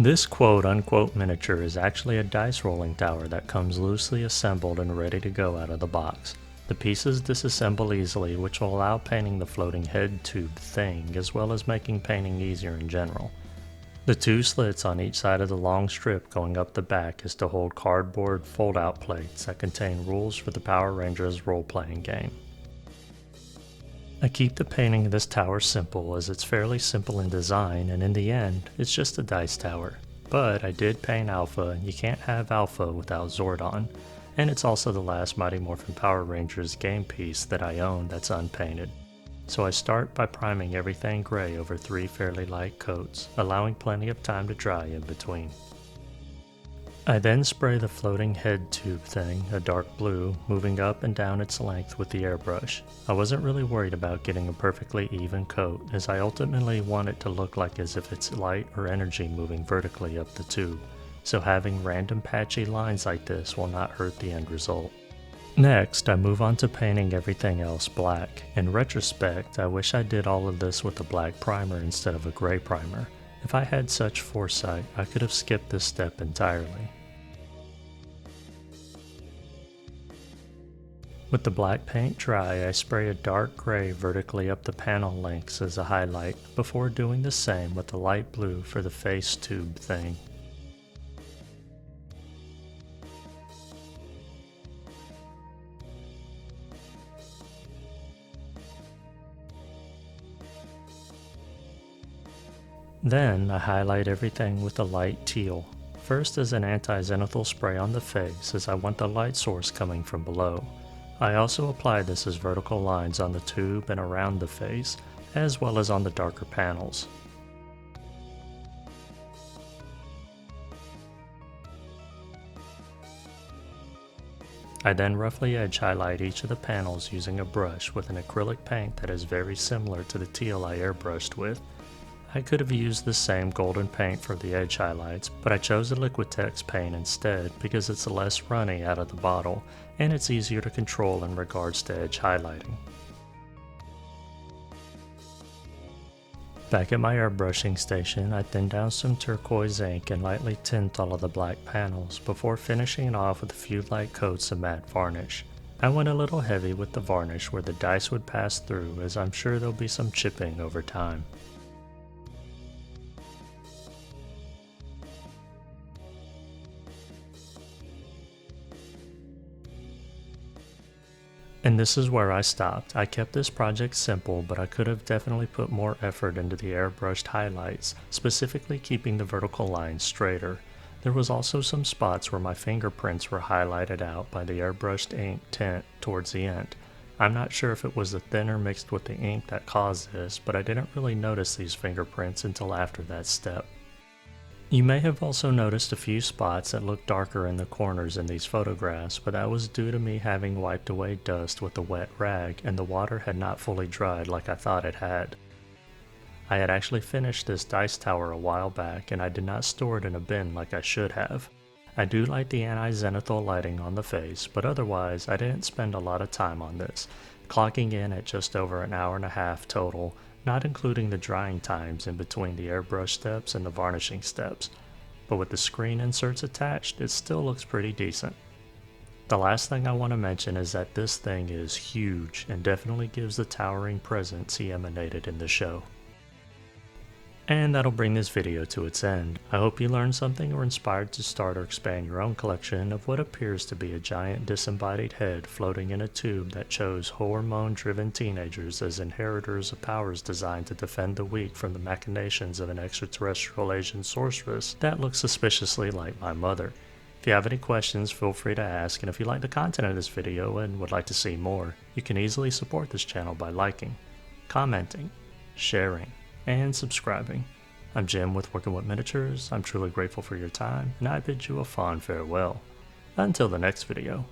This quote-unquote miniature is actually a dice rolling tower that comes loosely assembled and ready to go out of the box. The pieces disassemble easily, which will allow painting the floating head tube thing, as well as making painting easier in general. The two slits on each side of the long strip going up the back is to hold cardboard fold-out plates that contain rules for the Power Rangers role-playing game. I keep the painting of this tower simple as it's fairly simple in design, and in the end, it's just a dice tower. But I did paint Alpha, and you can't have Alpha without Zordon, and it's also the last Mighty Morphin Power Rangers game piece that I own that's unpainted. So I start by priming everything gray over 3 fairly light coats, allowing plenty of time to dry in between. I then spray the floating head tube thing a dark blue, moving up and down its length with the airbrush. I wasn't really worried about getting a perfectly even coat, as I ultimately want it to look like as if it's light or energy moving vertically up the tube, so having random patchy lines like this will not hurt the end result. Next, I move on to painting everything else black. In retrospect, I wish I did all of this with a black primer instead of a gray primer. If I had such foresight, I could have skipped this step entirely. With the black paint dry, I spray a dark gray vertically up the panel lengths as a highlight, before doing the same with the light blue for the face tube thing. Then I highlight everything with a light teal. First as an anti-zenithal spray on the face, as I want the light source coming from below. I also apply this as vertical lines on the tube and around the face, as well as on the darker panels. I then roughly edge highlight each of the panels using a brush with an acrylic paint that is very similar to the teal I airbrushed with. I could have used the same golden paint for the edge highlights, but I chose the Liquitex paint instead because it's less runny out of the bottle, and it's easier to control in regards to edge highlighting. Back at my airbrushing station, I thin down some turquoise ink and lightly tint all of the black panels before finishing it off with a few light coats of matte varnish. I went a little heavy with the varnish where the dice would pass through, as I'm sure there'll be some chipping over time. And this is where I stopped. I kept this project simple, but I could have definitely put more effort into the airbrushed highlights, specifically keeping the vertical lines straighter. There was also some spots where my fingerprints were highlighted out by the airbrushed ink tint towards the end. I'm not sure if it was the thinner mixed with the ink that caused this, but I didn't really notice these fingerprints until after that step. You may have also noticed a few spots that look darker in the corners in these photographs, but that was due to me having wiped away dust with a wet rag and the water had not fully dried like I thought it had. I had actually finished this dice tower a while back and I did not store it in a bin like I should have. I do like the anti-zenithal lighting on the face, but otherwise I didn't spend a lot of time on this, clocking in at just over an hour and a half total, not including the drying times in between the airbrush steps and the varnishing steps, but with the screen inserts attached, it still looks pretty decent. The last thing I want to mention is that this thing is huge and definitely gives the towering presence he emanated in the show. And that'll bring this video to its end. I hope you learned something or inspired to start or expand your own collection of what appears to be a giant disembodied head floating in a tube that chose hormone-driven teenagers as inheritors of powers designed to defend the weak from the machinations of an extraterrestrial Asian sorceress that looks suspiciously like my mother. If you have any questions, feel free to ask, and if you like the content of this video and would like to see more, you can easily support this channel by liking, commenting, sharing, and subscribing. I'm Jim with Working with Miniatures. I'm truly grateful for your time, and I bid you a fond farewell. Until the next video.